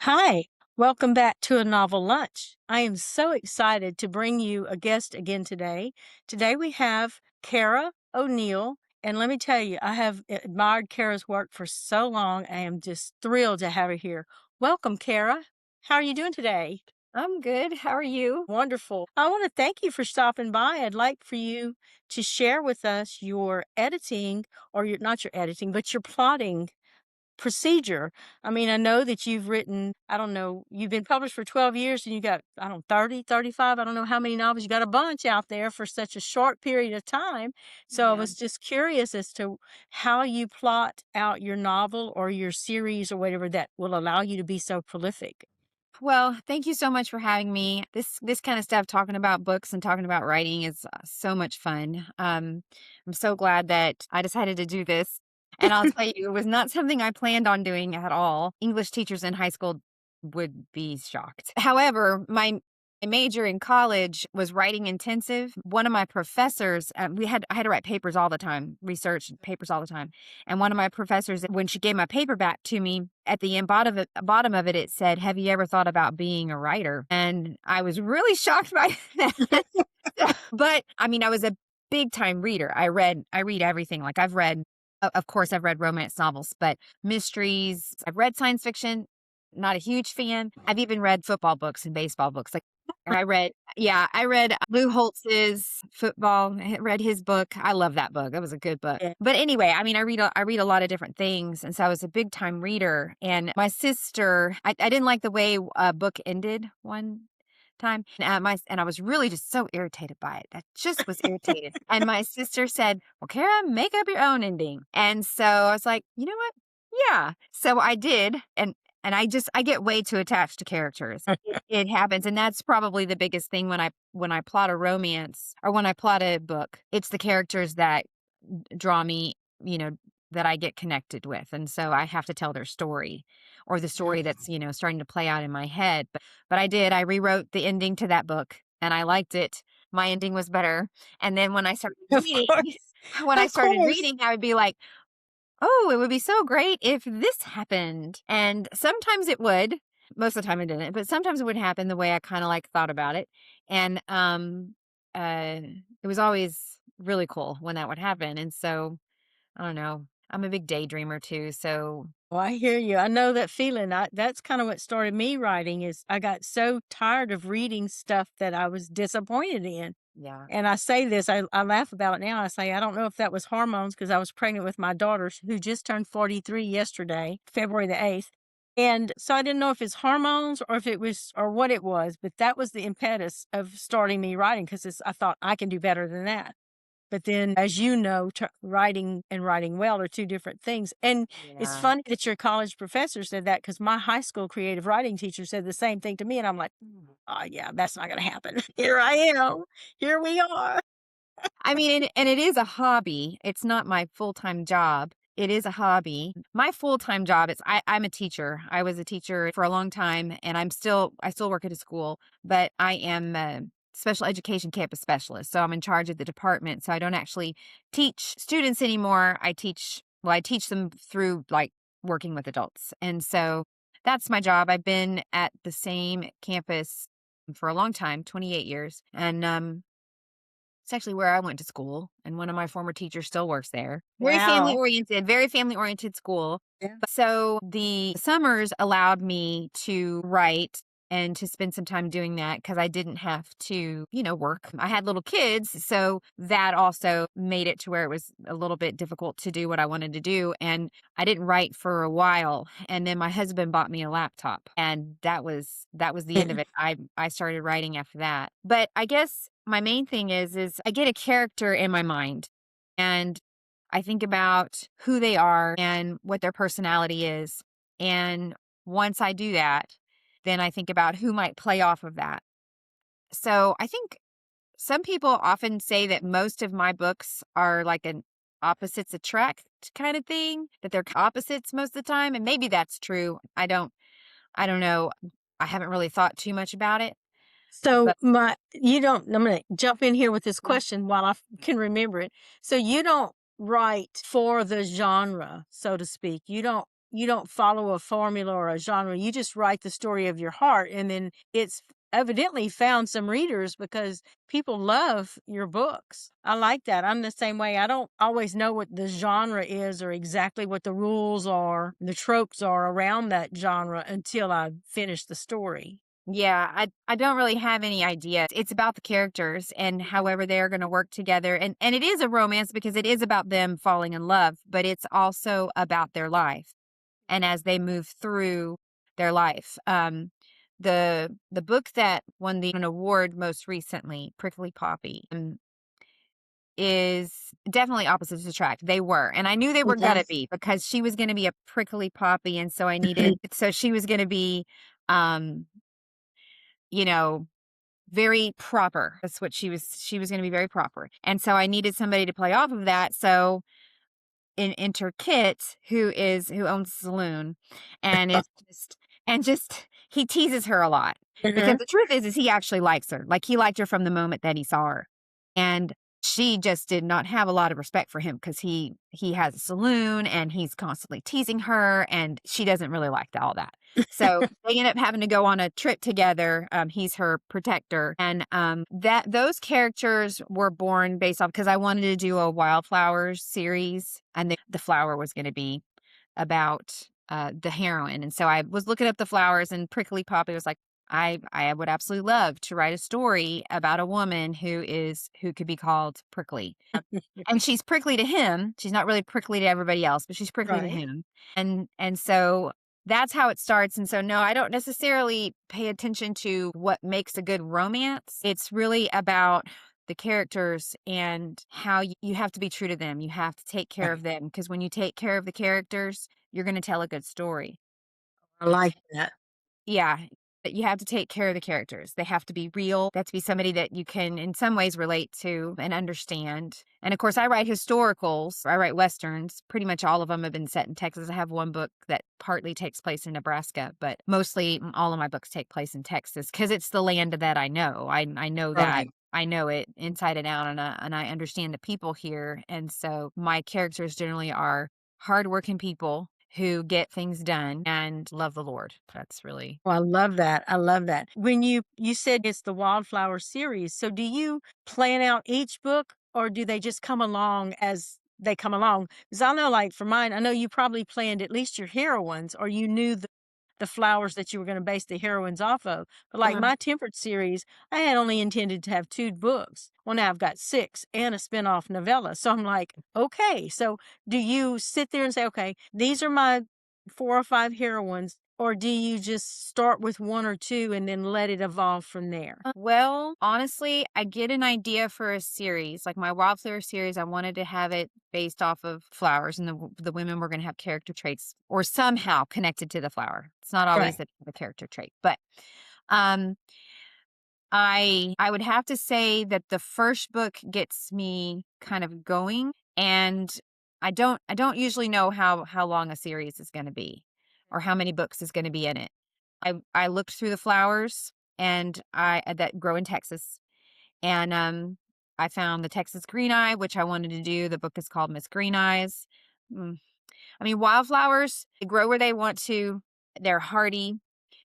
Hi, welcome back to a novel lunch. I am so excited to bring you a guest again today. Today we have Kara O'Neill, and let me tell you, I have admired Kara's work for so long. I am just thrilled to have her here. Welcome, Kara. How are you doing today? I'm good. How are you? Wonderful. I want to thank you for stopping by. I'd like for you to share with us your editing, or your not your editing, but your plotting procedure. I mean, I know that you've written, I don't know, you've been published for 12 years and you got, I don't know, 30, 35. I don't know how many novels. You got a bunch out there for such a short period of time. So I Yeah. was just curious as to how you plot out your novel or your series or whatever that will allow you to be so prolific. Well, thank you so much for having me. This kind of stuff, talking about books and talking about writing, is so much fun. I'm so glad that I decided to do this. And I'll tell you, it was not something I planned on doing at all. English teachers in high school would be shocked. However, my major in college was writing intensive. One of my professors, I had to write papers all the time, research papers all the time. And one of my professors, when she gave my paper back to me, at the end bottom of it, it said, "Have you ever thought about being a writer?" And I was really shocked by that. But I mean, I was a big time reader. I read everything. Like I've read, of course, I've read romance novels, but mysteries. I've read science fiction. Not a huge fan. I've even read football books and baseball books. Like I read Lou Holtz's football. I read his book. I love that book. That was a good book. Yeah. But anyway, I mean, I read a lot of different things, and so I was a big time reader. And my sister, I didn't like the way a book ended one time, and I was really just so irritated by it. I just was irritated. And my sister said, "Well, Kara, make up your own ending." And so I was like, you know what? Yeah. So I did, and I get way too attached to characters. It happens, and that's probably the biggest thing when I plot a romance or when I plot a book. It's the characters that draw me, you know, that I get connected with, and so I have to tell their story or the story that's, starting to play out in my head. But I did. I rewrote the ending to that book, and I liked it. My ending was better. And then Of course. when I Of started course. reading, I would be like, "Oh, it would be so great if this happened." And sometimes it would. Most of the time it didn't, but sometimes it would happen the way I kinda, like, thought about it. And, it was always really cool when that would happen, and so, I don't know. I'm a big daydreamer too, so Well, I hear you. I know that feeling. That's kind of what started me writing is I got so tired of reading stuff that I was disappointed in. yeah. And I say this, I laugh about it now. I say, I don't know if that was hormones because I was pregnant with my daughter who just turned 43 yesterday, February the 8th. And so I didn't know if it's hormones or if it was, or what it was, but that was the impetus of starting me writing because I thought I can do better than that. But then, as you know, writing and writing well are two different things. And it's Yeah. funny that your college professor said that because my high school creative writing teacher said the same thing to me. And I'm like, oh, yeah, that's not going to happen. Here I am. Here we are. I mean, and it is a hobby. It's not my full-time job. It is a hobby. My full-time job is I'm a teacher. I was a teacher for a long time, and I still work at a school, but I am a special education campus specialist. So I'm in charge of the department. So I don't actually teach students anymore. I teach them through like working with adults. And so that's my job. I've been at the same campus for a long time, 28 years. And it's actually where I went to school, and one of my former teachers still works there. Wow. Very family oriented school. Yeah. So the summers allowed me to write and to spend some time doing that because I didn't have to, work. I had little kids, so that also made it to where it was a little bit difficult to do what I wanted to do. And I didn't write for a while, and then my husband bought me a laptop, and that was the end of it. I started writing after that. But I guess my main thing is I get a character in my mind, and I think about who they are and what their personality is. And once I do that, then I think about who might play off of that. So I think some people often say that most of my books are like an opposites attract kind of thing, that they're opposites most of the time. And maybe that's true. I don't know. I haven't really thought too much about it. So But you don't, I'm going to jump in here with this question while can remember it. So you don't write for the genre, so to speak. You don't you don't follow a formula or a genre. You just write the story of your heart, and then it's evidently found some readers because people love your books. I like that. I'm the same way. I don't always know what the genre is or exactly what the rules are, the tropes are around that genre until I finish the story. Yeah, I don't really have any idea. It's about the characters and however they're going to work together. And it is a romance because it is about them falling in love, but it's also about their life and as they move through their life. The book that won an award most recently, Prickly Poppy, is definitely opposites attract. They were, and I knew they were Okay. gonna be because she was gonna be a prickly poppy, and so I needed so she was gonna be, um, you know, very proper. That's what she was gonna be very proper, and so I needed somebody to play off of that, so in enter Kit, who owns a saloon, and is just he teases her a lot because Mhm. the truth is he actually likes her. Like, he liked her from the moment that he saw her, and she just did not have a lot of respect for him because he has a saloon, and he's constantly teasing her, and she doesn't really like all that. So, they end up having to go on a trip together. He's her protector, and, that those characters were born based off because I wanted to do a wildflowers series, and the flower was gonna be about, the heroine, and so I was looking up the flowers, and Prickly Poppy was like, I would absolutely love to write a story about a woman who could be called Prickly. And she's prickly to him. She's not really prickly to everybody else, but she's prickly to Right. him. And so that's how it starts. And so no, I don't necessarily pay attention to what makes a good romance. It's really about the characters and how you have to be true to them. You have to take care of Right. them because when you take care of the characters, you're going to tell a good story. I like that. Yeah, that you have to take care of the characters. They have to be real. They have to be somebody that you can, in some ways, relate to and understand. And of course, I write historicals. I write westerns. Pretty much all of them have been set in Texas. I have one book that partly takes place in Nebraska, but mostly all of my books take place in Texas because it's the land that I know. I know that. Right. I know it inside and out, and I understand the people here. And so my characters generally are hardworking people who get things done and love the Lord. That's really Well, I love that. I love that. When you said it's the Wildflower series, so do you plan out each book or do they just come along as they come along? Because I know, like for mine, I know you probably planned at least your heroines or you knew the flowers that you were going to base the heroines off of. But like uh my Temperate series, I had only intended to have two books. Well, now I've got six and a spinoff novella. So I'm like, okay. So do you sit there and say, okay, these are my four or five heroines, or do you just start with one or two and then let it evolve from there? Well, honestly, I get an idea for a series. Like my Wildflower series, I wanted to have it based off of flowers, and the women were going to have character traits or somehow connected to the flower. It's not always Right. the character trait, but um I would have to say that the first book gets me kind of going, and I don't usually know how long a series is gonna be or how many books is gonna be in it. I looked through the flowers and I that grow in Texas, and, I found the Texas Green Eye, which I wanted to do. The book is called Miss Green Eyes. Mm, I mean, wildflowers, they grow where they want to. They're hardy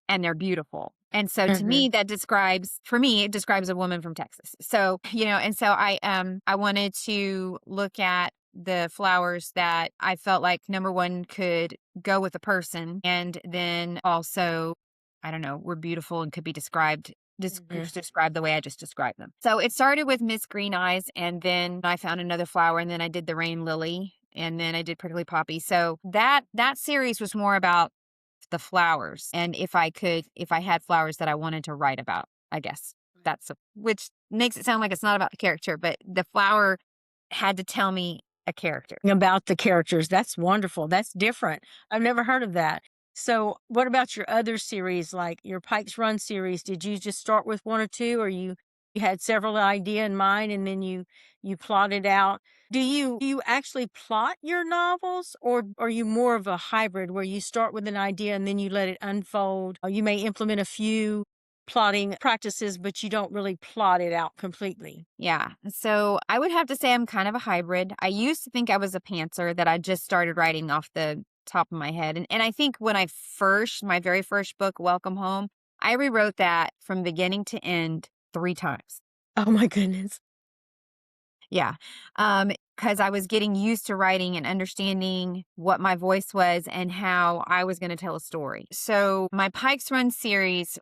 and they're beautiful. And so to Mhm. me, that describes for me, it describes a woman from Texas. So, and so I wanted to look at the flowers that I felt like number one could go with a person and then also, I don't know, were beautiful and could be Mhm. described the way I just described them. So it started with Miss Green Eyes, and then I found another flower, and then I did the rain lily, and then I did prickly poppy. So that series was more about the flowers, and if I had flowers that I wanted to write about, I guess. Which makes it sound like it's not about the character, but the flower had to tell me a character. About the characters. That's wonderful. That's different. I've never heard of that. So, what about your other series, like your Pikes Run series? Did you just start with one or two, or you had several idea in mind and then you plotted out? Do you actually plot your novels, or are you more of a hybrid where you start with an idea and then you let it unfold? Or you may implement a few plotting practices, but you don't really plot it out completely. Yeah. So I would have to say I'm kind of a hybrid. I used to think I was a pantser, that I just started writing off top of my head. And I think when my very first book, Welcome Home, I rewrote that from beginning to end 3 times. Oh my goodness. Yeah. Because I was getting used to writing and understanding what my voice was and how I was gonna tell a story. So, my Pikes Run series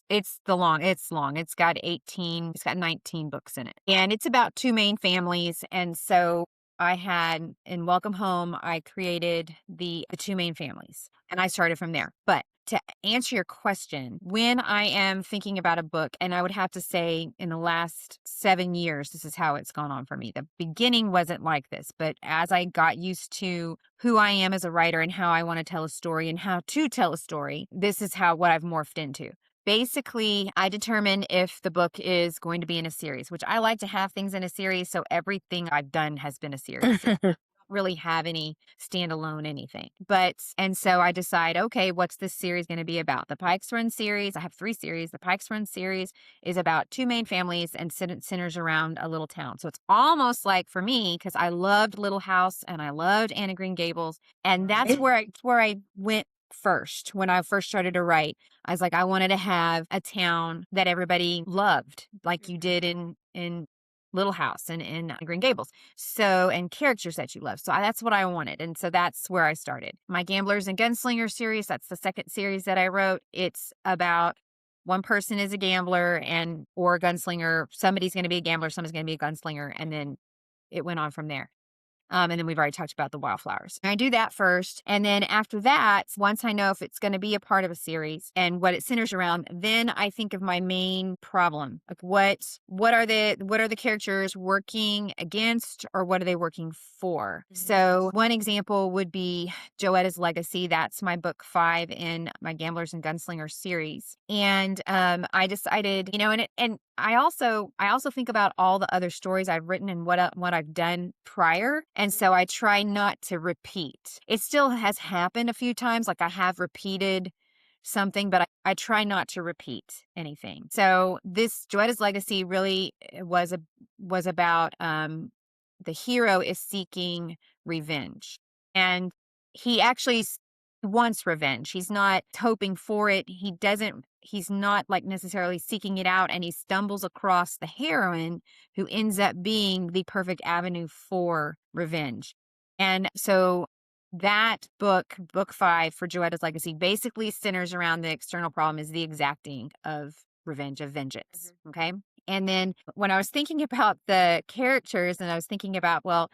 it's long. It's got 19 books in it, and it's about 2 main families, and so I had in Welcome Home, I created the 2 main families, and I started from there. But to answer your question, when I am thinking about a book, and I would have to say in the last 7 years, this is how it's gone on for me. The beginning wasn't like this, but as I got used to who I am as a writer and how I want to tell a story and how to tell a story, this is what I've morphed into. Basically, I determine if the book is going to be in a series, which I like to have things in a series. So everything I've done has been a series. Really have any standalone anything. And so I decide, okay, what's this series going to be about? The Pikes Run series, I have 3 series. The Pikes Run series is about 2 main families and centers around a little town. So it's almost like for me, because I loved Little House and I loved Anna Green Gables. And that's Right. where I went first when I first started to write. I was like, I wanted to have a town that everybody loved, like you did in Little House and in Green Gables. So, and characters that you love. So that's what I wanted. And so that's where I started. My Gamblers and Gunslinger series, that's the second series that I wrote. It's about one person is a gambler and or a gunslinger. Somebody's going to be a gambler, somebody's going to be a gunslinger. And then it went on from there. And then we've already talked about the wildflowers. I do that first. And then after that, once I know if it's going to be a part of a series and what it centers around, then I think of my main problem. Like what are the characters working against or what are they working for? So one example would be Joetta's Legacy. That's my book 5 in my Gamblers and Gunslinger series. And I decided, and I also think about all the other stories I've written and what I've done prior, and so I try not to repeat. It still has happened a few times, like I have repeated something, but I try not to repeat anything. So this Joetta's Legacy really was about the hero is seeking revenge, and he actually wants revenge. He's not hoping for it. He's not like necessarily seeking it out, and he stumbles across the heroine who ends up being the perfect avenue for revenge. And so that book 5 for Joetta's Legacy, basically centers around the external problem is the exacting of revenge, of vengeance. Okay. And then when I was thinking about the characters and I was thinking about, well,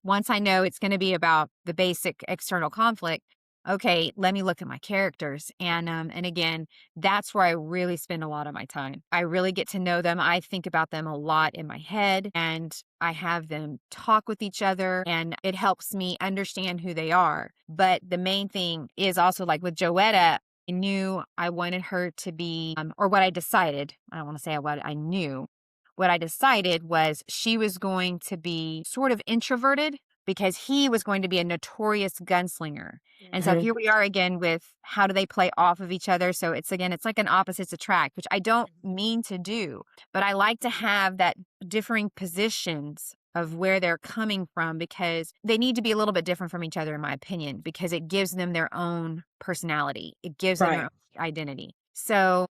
once I know it's going to be about the basic external conflict, okay, let me look at my characters. And again, that's where I really spend a lot of my time. I really get to know them. I think about them a lot in my head and I have them talk with each other and it helps me understand who they are. But the main thing is also like with Joetta, I knew I wanted her to be, or what I decided, I don't want to say what I knew. What I decided was she was going to be sort of introverted because he was going to be a notorious gunslinger. And so Mhm. here we are again with how do they play off of each other? So it's like an opposites attract, which I don't mean to do, but I like to have that differing positions of where they're coming from because they need to be a little bit different from each other, in my opinion, because it gives them their own personality. It gives them their Right. own identity. So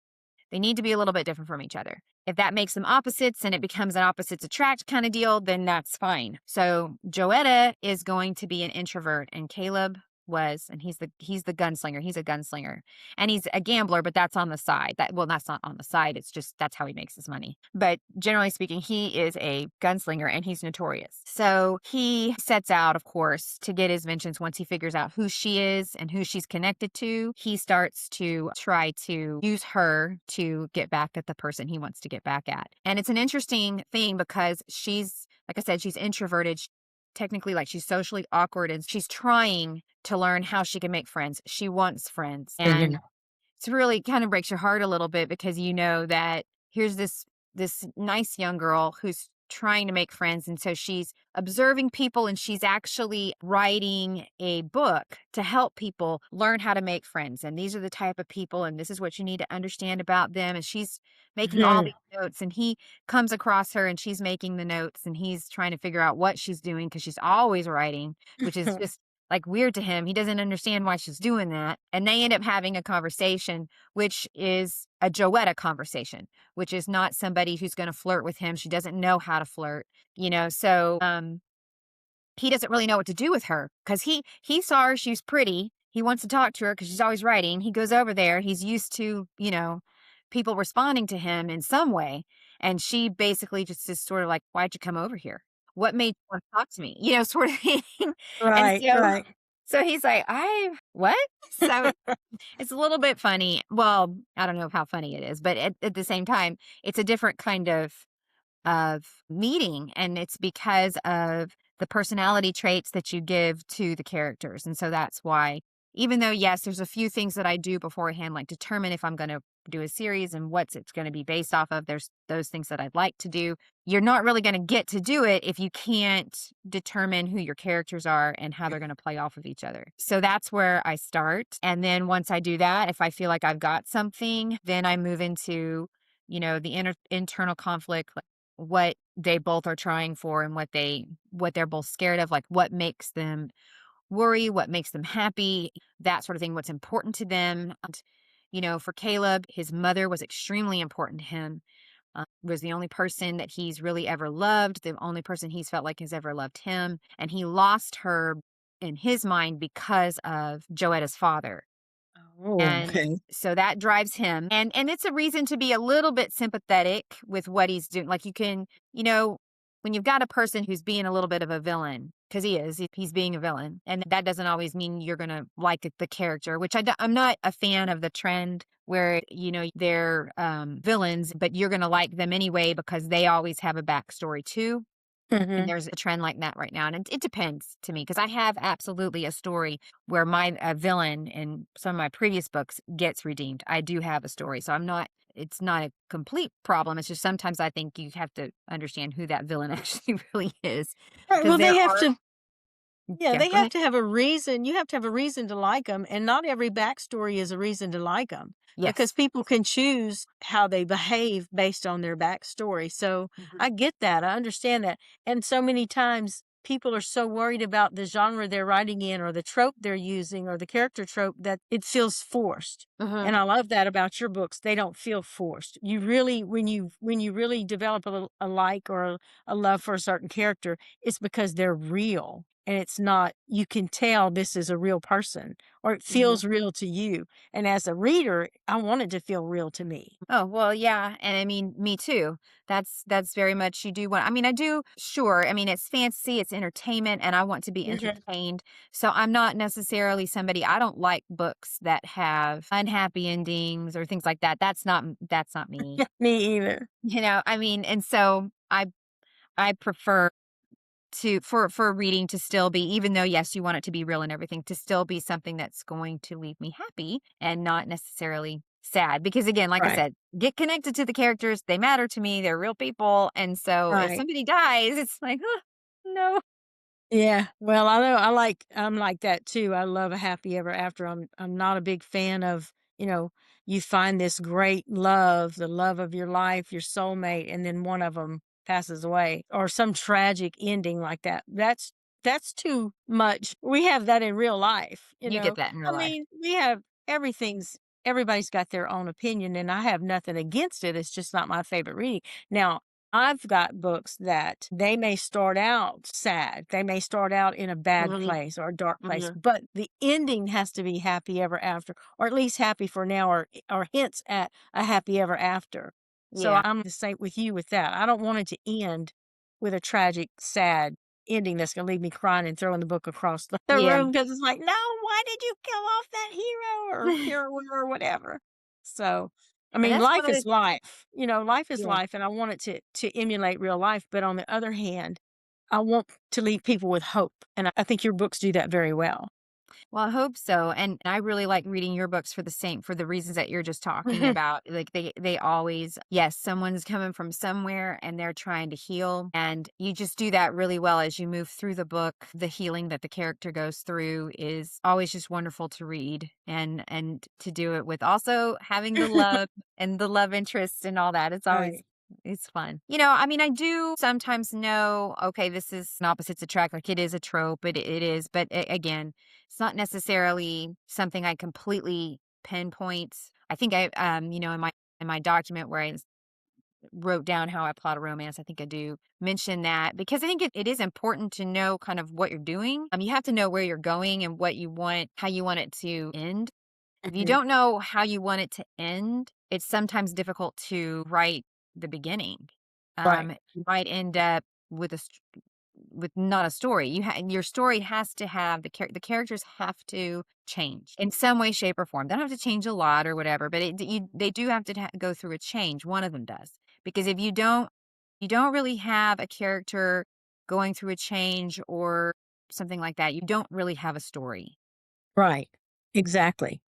they need to be a little bit different from each other. If that makes them opposites and it becomes an opposites attract kind of deal, then that's fine. So Joetta is going to be an introvert and Caleb was, and he's the gunslinger. He's a gunslinger and he's a gambler, but that's on the side. That's not on the side. It's just that's how he makes his money. But generally speaking, he is a gunslinger and he's notorious. So he sets out, of course, to get his vengeance once he figures out who she is and who she's connected to. He starts to try to use her to get back at the person he wants to get back at. And it's an interesting thing because like I said, she's introverted. Technically, like she's socially awkward and she's trying to learn how she can make friends. She wants friends. And Mhm. it's really kind of breaks your heart a little bit because you know that here's this nice young girl who's trying to make friends and so she's observing people and she's actually writing a book to help people learn how to make friends and these are the type of people and this is what you need to understand about them and she's making all Mhm. these notes and he comes across her and she's making the notes and he's trying to figure out what she's doing because she's always writing, which is just like, weird to him. He doesn't understand why she's doing that, and they end up having a conversation, which is a Joetta conversation, which is not somebody who's gonna flirt with him. She doesn't know how to flirt, so, he doesn't really know what to do with her because he saw her, she's pretty. He wants to talk to her because she's always writing. He goes over there. He's used to, people responding to him in some way. And she basically just is sort of like, "Why'd you come over here? What made you want to talk to me?" Sort of thing. And Right, right. so he's like, "I what?" So it's a little bit funny. Well, I don't know how funny it is, but at the same time, it's a different kind of meeting, and it's because of the personality traits that you give to the characters. And so that's why, even though, yes, there's a few things that I do beforehand, like determine if I'm going to do a series and what's it's going to be based off of. There's those things that I'd like to do. You're not really going to get to do it if you can't determine who your characters are and how they're going to play off of each other. So that's where I start. And then once I do that, if I feel like I've got something, then I move into the internal conflict, what they both are trying for and what they're both scared of, like what makes them worry, what makes them happy, that sort of thing, what's important to them. And, for Caleb, his mother was extremely important to him. Was the only person that he's really ever loved, the only person he's felt like has ever loved him. And he lost her in his mind because of Joetta's father. Oh, And okay. so that drives him, and it's a reason to be a little bit sympathetic with what he's doing. Like, you can, when you've got a person who's being a little bit of a villain, because he's being a villain, and that doesn't always mean you're gonna like the character, which I'm not a fan of the trend where, they're, villains, but you're gonna like them anyway because they always have a backstory too. And Mhm. there's a trend like that right now, and it depends to me because I have absolutely a story where my villain in some of my previous books gets redeemed. I do have a story, so it's not a complete problem. It's just sometimes I think you have to understand who that villain actually really is, Right, because well, there they have are to yeah, yeah, they go have ahead. to have a reason. You have to have a reason to like them, and not every backstory is a reason to like them, because Yes. people can choose how they behave based on their backstory. So Mhm. I get that. I understand that. And so many times people are so worried about the genre they're writing in or the trope they're using or the character trope that it feels forced. And Mhm. I love that about your books. They don't feel forced. You really, when you really develop a like or a love for a certain character, it's because they're real, and it's not, you can tell this is a real person or it Mhm. feels real to you. And as a reader, I want it to feel real to me. Oh, well, yeah, and I mean, me too. That's very much you do want I mean, I do sure, I mean, it's fancy, it's entertainment, and I want to be Mhm. entertained, so I'm not necessarily somebody I don't like books that have unhappy endings or things like that. That's not me, Me either. I mean, and so I prefer for reading to still be, even though, yes, you want it to be real and everything, to still be something that's going to leave me happy and not necessarily sad. Because again, like I Right. said, get connected to the characters. They matter to me. They're real people. And so if Right. somebody dies, it's like, "Huh, no." Yeah, well, I know I'm like that too. I love a happy ever after. I'm not a big fan of, you find this great love, the love of your life, your soulmate, and then one of them passes away or some tragic ending like that. That's too much. We have that in real life, you You get know. that in I real life. mean, we have everybody's got their own opinion, and I have nothing against it. It's just not my favorite reading. Now, I've got books that they may start out sad. They may start out in a bad Hmm. place or a dark place, Hmm. but the ending has to be happy ever after, or at least happy for now, or hints at a happy ever after. So Yeah. I'm the same with you with that. I don't want it to end with a tragic, sad ending that's going to leave me crying and throwing the book across the Yeah. room because it's like, no, why did you kill off that hero or heroine or whatever? So I And mean, that's one life of is the, life. Life is yeah. life, and I want it to emulate real life. But on the other hand, I want to leave people with hope, and I think your books do that very well. Well, I hope so, and I really like reading your books for the reasons that you're just talking about. Like, they always, yes, someone's coming from somewhere and they're trying to heal, and you just do that really well as you move through the book. The healing that the character goes through is always just wonderful to read, and to do it with also having the love and the love interest and all that. It's always Right. It's fun. You know, I mean, I do sometimes know, okay, this is an opposites attract, like it is a trope, it is, but again, it's not necessarily something I completely pinpoint. I think in my document where I wrote down how I plot a romance, I think I do mention that because I think it is important to know kind of what you're doing. You have to know where you're going and what you want, how you want it to end. If you Mhm. don't know how you want it to end, it's sometimes difficult to write the beginning. Right. You might end up with with not a story. Your story has to have the characters have to change in some way, shape, or form. They don't have to change a lot or whatever, but they do have to go through a change. One of them does because if you don't really have a character going through a change or something like that. You don't really have a story. Right. Exactly.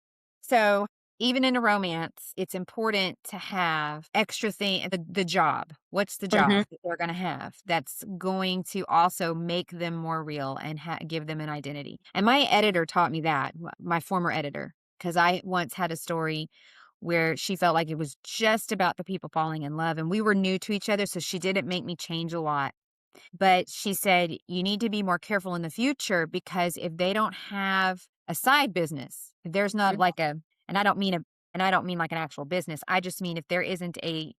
So, even in a romance, it's important to have extra the job. What's the Mhm. job that they're gonna have that's going to also make them more real and give them an identity? And my editor taught me that, my former editor, because I once had a story where she felt like it was just about the people falling in love, and we were new to each other, so she didn't make me change a lot. But she said, "You need to be more careful in the future because if they don't have a side business, if there's not Mhm. like a and I don't mean a and I don't mean like an actual business. I just mean if there isn't an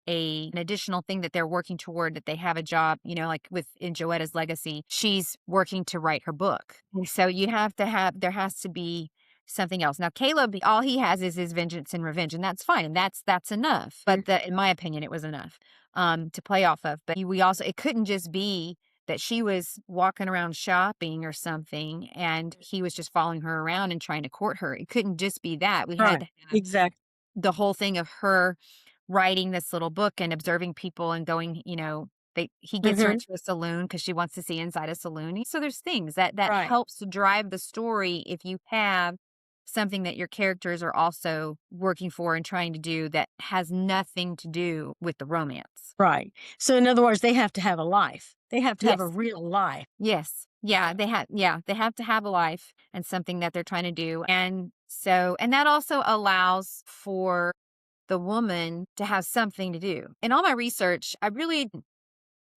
additional thing that they're working toward, that they have a job, like with in Joetta's legacy, she's working to write her book. And so you have to have there has to be something else. Now Caleb, all he has is his vengeance and revenge, and that's fine. And that's enough. Mhm. But in my opinion, it was enough to play off of. But we also it couldn't just be that she was walking around shopping or something and he was just following her around and trying to court her. It couldn't just be that. We had Right. to have Exactly. the whole thing of her writing this little book and observing people and going, he gets her Mhm. into a saloon because she wants to see inside a saloon. So there's things that Right. helps to drive the story if you have something that your characters are also working for and trying to do that has nothing to do with the romance. Right. So in other words, they have to have a life. They have to have a Yes. real life. Yes. They have to have a life and something that they're trying to do. And that also allows for the woman to have something to do. In all my research, I really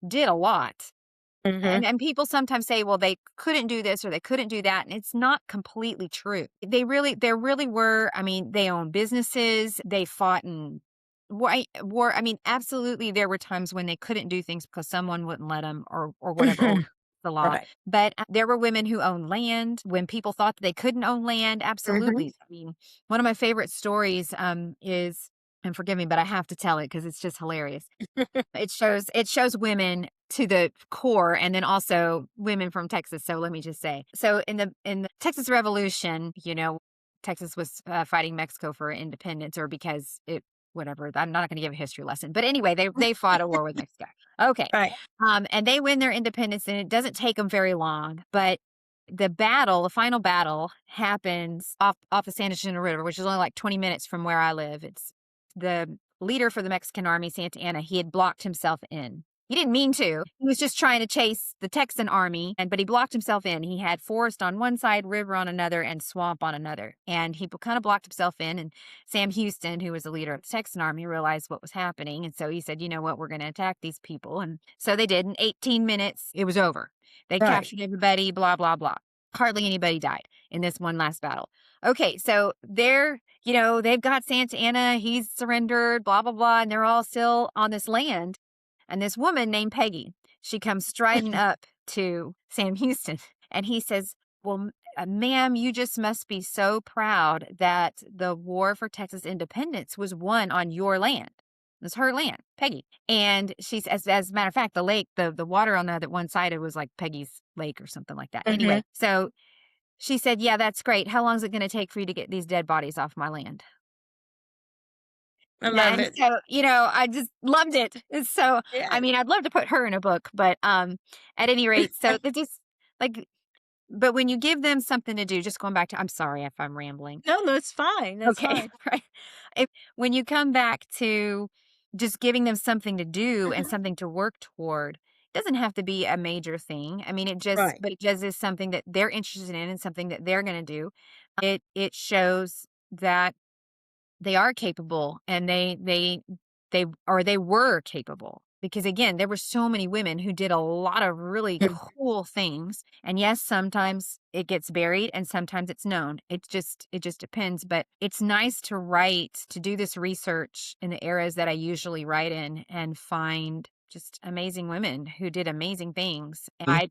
did a lot. Mhm. And people sometimes say, well, they couldn't do this or they couldn't do that. And it's not completely true. There really were. I mean, they own businesses, they fought in war. I mean, absolutely, there were times when they couldn't do things because someone wouldn't let them or whatever, or the law. Right. But there were women who owned land when people thought that they couldn't own land. Mhm. Absolutely. I mean, one of my favorite stories is, and forgive me, but I have to tell it because it's just hilarious. It shows women to the core and then also women from Texas, so let me just say. So in the Texas Revolution, Texas was, fighting Mexico for independence or because it whatever, I'm not gonna give a history lesson, but anyway, they fought a war with Mexico. Okay, Right. and they win their independence, and it doesn't take them very long, but the final battle happens off the San Jacinto River, which is only like 20 minutes from where I live. It's the leader for the Mexican army, Santa Anna. He had blocked himself in. He didn't mean to. He was just trying to chase the Texan army, but he blocked himself in. He had forest on one side, river on another, and swamp on another. And he kind of blocked himself in. And Sam Houston, who was the leader of the Texan army, realized what was happening. And so he said, you know what, we're going to attack these people. And so they did. In 18 minutes, it was over. They Right. captured everybody, blah, blah, blah. Hardly anybody died in this one last battle. Okay, so they've got Santa Anna, he's surrendered, blah, blah, blah, and they're all still on this land. And this woman named Peggy, she comes striding up to Sam Houston and he says, well, ma'am, you just must be so proud that the war for Texas independence was won on your land. It's her land, Peggy. And she's, as a matter of fact, the lake, the water on the other one side, it was like Peggy's lake or something like that. Mhm. Anyway, so she said, yeah, that's great. How long is it going to take for you to get these dead bodies off my land? I Yeah, love and it. so, I just loved it. And so, I Yeah. mean, I'd love to put her in a book, but, at any rate, so they just like but when you give them something to do, just going back to I'm sorry if I'm rambling. No, no, it's fine. That's Okay, fine. right. If when you come back to just giving them something to do and Mhm. something to work toward, it doesn't have to be a major thing. I mean, Right. but it just is something that they're interested in and something that they're gonna do. It shows that they are capable and they they were capable. Because again, there were so many women who did a lot of really Mm. cool things. And yes, sometimes it gets buried and sometimes it's known. It just depends. But it's nice to write, to do this research in the eras that I usually write in and find just amazing women who did amazing things. And I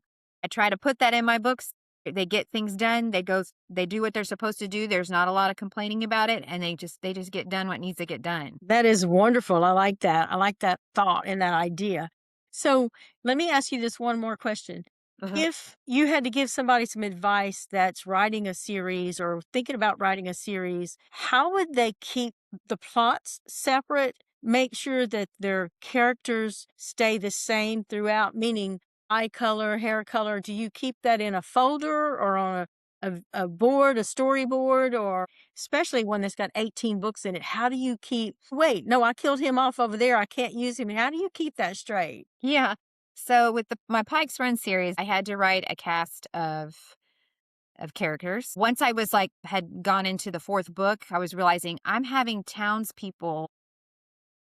try to put that in my books. They get things done. They do what they're supposed to do. There's not a lot of complaining about it, and they just get done what needs to get done. That is wonderful. I like that. I like that thought and that idea. So let me ask you this one more question. Uh-huh. If you had to give somebody some advice that's writing a series or thinking about writing a series, how would they keep the plots separate? Make sure that their characters stay the same throughout, meaning eye color, hair color. Do you keep that in a folder or on a board, a storyboard, or especially one that's got 18 books in it? How do you keep, wait, no, I killed him off over there. I can't use him. How do you keep that straight? Yeah. So with my Pikes Run series, I had to write a cast of characters. Once I was like had gone into the fourth book, I was realizing I'm having townspeople.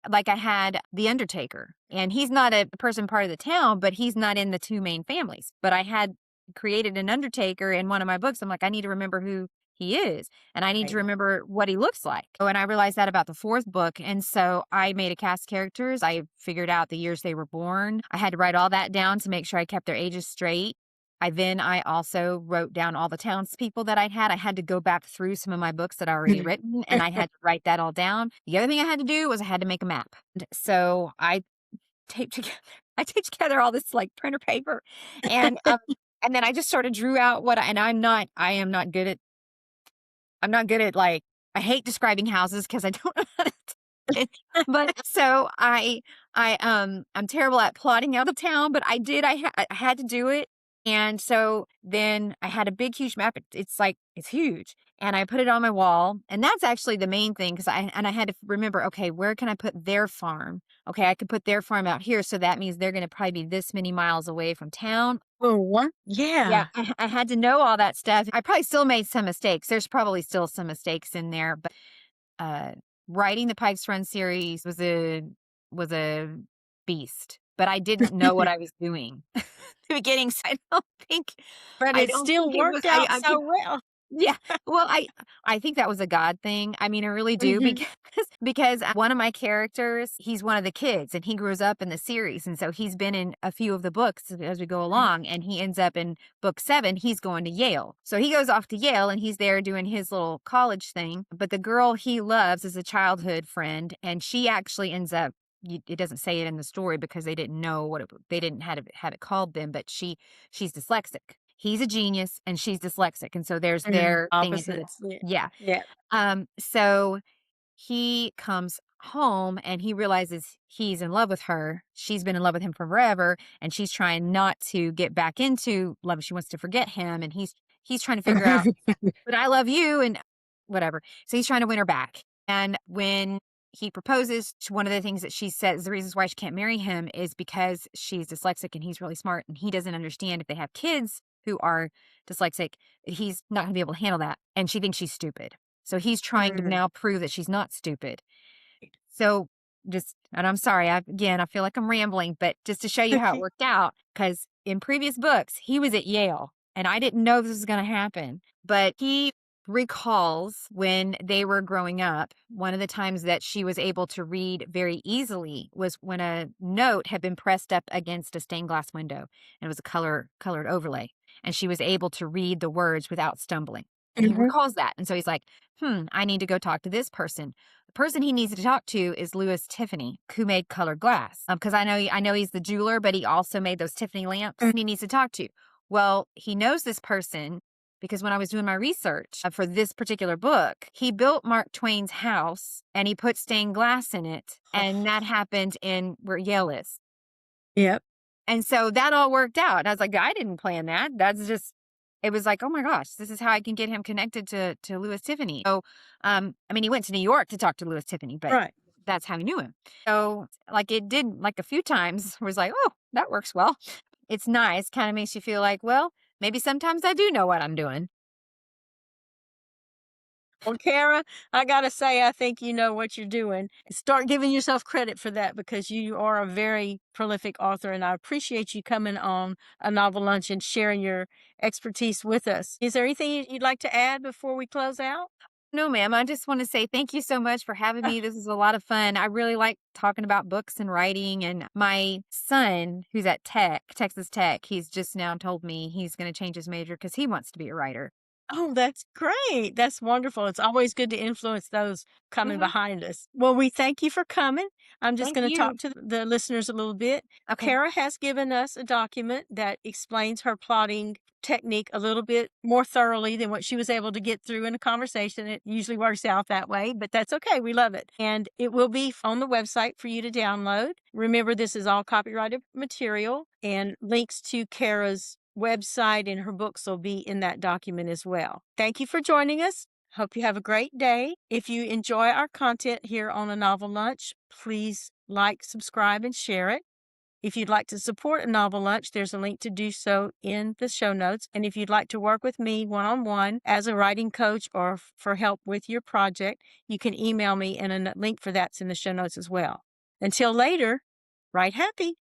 Like I had the Undertaker, and he's not a person part of the town, but he's not in the two main families. But I had created an Undertaker in one of my books. I'm like, I need to remember who he is, and I need to Right. remember what he looks like. Oh, and I realized that about the fourth book. And so I made a cast characters. I figured out the years they were born. I had to write all that down to make sure I kept their ages straight. I also wrote down all the townspeople that I'd had. I had to go back through some of my books that I already written, and I had to write that all down. The other thing I had to do was I had to make a map. So taped together I taped together all this like printer paper, and and then I just sort of drew out what and I'm not good at, like, I hate describing houses because I don't know how to do it. But so I'm terrible at plotting out a town, but I had to do it. And so then I had a big, huge map. It's like, it's huge. And I put it on my wall. And that's actually the main thing because I had to remember, okay, where can I put their farm? Okay, I could put their farm out here. So that means they're going to probably be this many miles away from town. Oh, what? Yeah, Yeah. I had to know all that stuff. I probably still made some mistakes. There's probably still some mistakes in there, but, uh, writing the Pikes Run series was a beast, but I didn't know what I was doing at the beginning, so think But I it don't still think it was worked out so well. yeah. Well, I think that was a God thing. I mean, I really do Mhm. because one of my characters, he's one of the kids and he grows up in the series. And so he's been in a few of the books as we go along and he ends up in book 7, he's going to Yale. So he goes off to Yale and he's there doing his little college thing. But the girl he loves is a childhood friend and she actually ends up it doesn't say it in the story because they didn't know they didn't have it called them, but she's dyslexic. He's a genius and she's dyslexic, and so there's their thing into the Opposites. Yeah. yeah. Yeah. So he comes home and he realizes he's in love with her. She's been in love with him for forever, and she's trying not to get back into love. She wants to forget him, and he's trying to figure out, "But I love you," and whatever. So he's trying to win her back. And when he proposes, one of the things that she says, the reasons why she can't marry him is because she's dyslexic and he's really smart and he doesn't understand if they have kids who are dyslexic, he's not going to be able to handle that. And she thinks she's stupid. So he's trying to Mm. now prove that she's not stupid. So and I'm sorry, I feel like I'm rambling, but just to show you how it worked out, because in previous books, he was at Yale and I didn't know this was going to happen, but he recalls when they were growing up, one of the times that she was able to read very easily was when a note had been pressed up against a stained glass window and it was a colored overlay. And she was able to read the words without stumbling. And he Mhm. recalls that. And so he's like, I need to go talk to this person. The person he needs to talk to is Louis Tiffany, who made colored glass. Because I know he's the jeweler, but he also made those Tiffany lamps. Mm. And he needs to talk to. Well, he knows this person because when I was doing my research for this particular book, he built Mark Twain's house and he put stained glass in it, and that happened in where Yale is. Yep. And so that all worked out. And I was like, I didn't plan that. That's just it was like, oh my gosh, this is how I can get him connected to Louis Tiffany. So I mean he went to New York to talk to Louis Tiffany, but Right. that's how he knew him. So like it did like a few times was like, oh, that works well. It's nice, kind of makes you feel like, well, maybe sometimes I do know what I'm doing. Well, Kara, I gotta say, I think you know what you're doing. Start giving yourself credit for that because you are a very prolific author, and I appreciate you coming on a novel lunch and sharing your expertise with us. Is there anything you'd like to add before we close out? No, ma'am. I just want to say thank you so much for having me. This is a lot of fun. I really like talking about books and writing. And my son, who's at Texas Tech, he's just now told me he's going to change his major because he wants to be a writer. Oh, that's great. That's wonderful. It's always good to influence those coming Hmm. behind us. Well, we thank you for coming. I'm just Thank going to you. talk to the listeners a little bit. Okay. Kara has given us a document that explains her plotting technique a little bit more thoroughly than what she was able to get through in a conversation. It usually works out that way, but that's okay. We love it. And it will be on the website for you to download. Remember, this is all copyrighted material, and links to Kara's website and her books will be in that document as well. Thank you for joining us. Hope you have a great day. If you enjoy our content here on A Novel Lunch, please like, subscribe, and share it. If you'd like to support A Novel Lunch, there's a link to do so in the show notes. And if you'd like to work with me one-on-one as a writing coach or for help with your project, you can email me, and a link for that's in the show notes as well. Until later, write happy.